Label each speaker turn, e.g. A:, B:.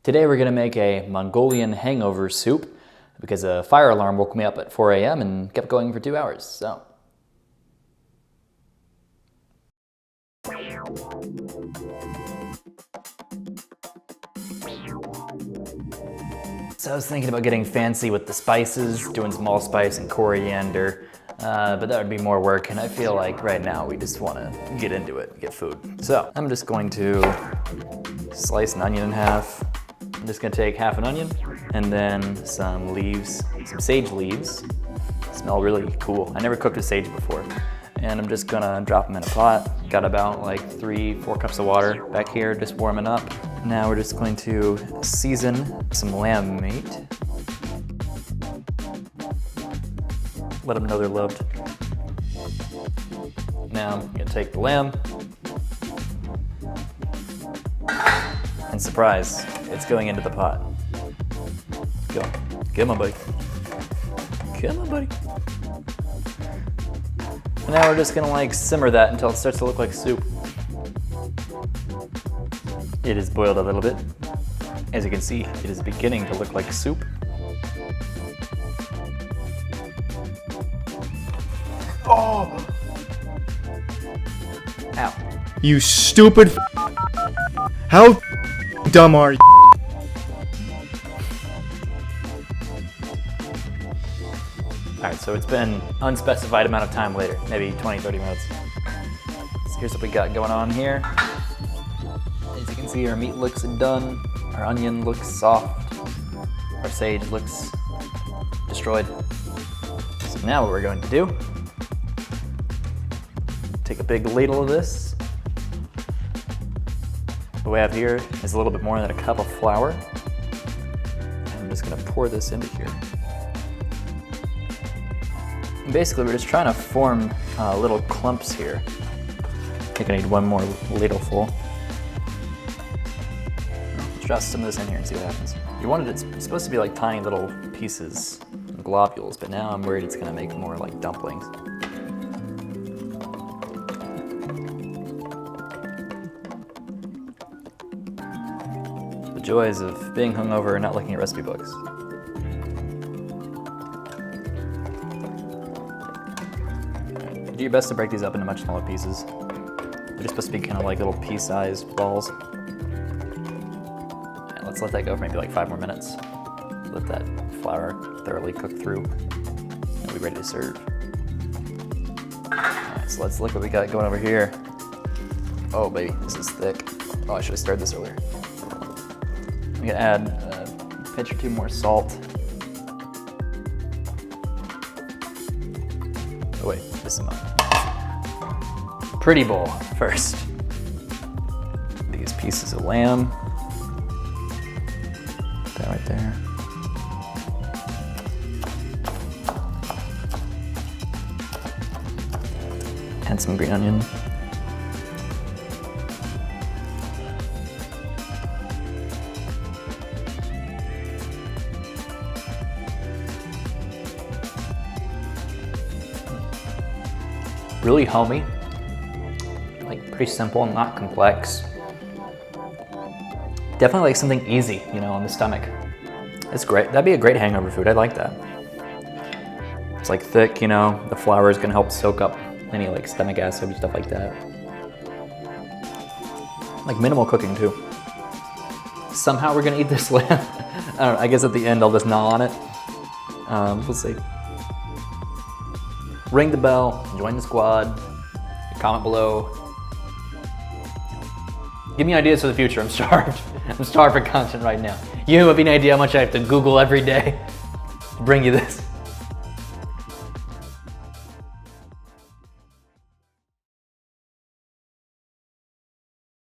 A: Today we're gonna make a Mongolian hangover soup because a fire alarm woke me up at 4 a.m. and kept going for 2 hours, so. So I was thinking about getting fancy with the spices, doing some allspice and coriander, but that would be more work, and I feel like right now we just want to get into it, get food. So I'm just going to slice an onion in half. I'm just going to take half an onion and then some leaves, some sage leaves. Smell really cool. I never cooked with sage before. And I'm just gonna drop them in a pot. Got about like 3-4 cups of water back here, just warming up. Now we're just going to season some lamb meat. Let them know they're loved. Now I'm gonna take the lamb. And surprise, it's going into the pot. Go, come on, buddy. Come on, buddy. And now we're just gonna like simmer that until it starts to look like soup. It is boiled a little bit. As you can see, it is beginning to look like soup. Oh! Ow.
B: You stupid How dumb are you?
A: Alright, so it's been unspecified amount of time later, maybe 20-30 minutes. So here's what we got going on here. As you can see, our meat looks done, our onion looks soft, our sage looks destroyed. So now what we're going to do, take a big ladle of this. What we have here is a little bit more than a cup of flour. And I'm just gonna pour this into here. And basically, we're just trying to form little clumps here. I think I need one more ladleful. Let's drop some of this in here and see what happens. You wanted it's supposed to be like tiny little pieces, globules, but now I'm worried it's gonna make more like dumplings. The joys of being hungover and not looking at recipe books. Do your best to break these up into much smaller pieces. They're just supposed to be kind of like little pea-sized balls. And let's let that go for maybe like 5 more minutes. Let that flour thoroughly cook through. And we'll be ready to serve. Alright, so let's look what we got going over here. Oh baby, this is thick. Oh, I should have stirred this earlier. I'm gonna add a pinch or two more salt. Oh wait, this is mine. Pretty bowl first. These pieces of lamb. Put that right there. And some green onion. Really homey, like pretty simple, not complex. Definitely like something easy, you know, on the stomach. It's great. That'd be a great hangover food. I like that. It's like thick, you know, the flour is gonna help soak up any like stomach acid and stuff like that. Like minimal cooking too. Somehow we're gonna eat this lamb. I don't know, I guess at the end I'll just gnaw on it. We'll see. Ring the bell, join the squad, comment below. Give me ideas for the future, I'm starved. I'm starved for content right now. You have any idea how much I have to Google every day to bring you this?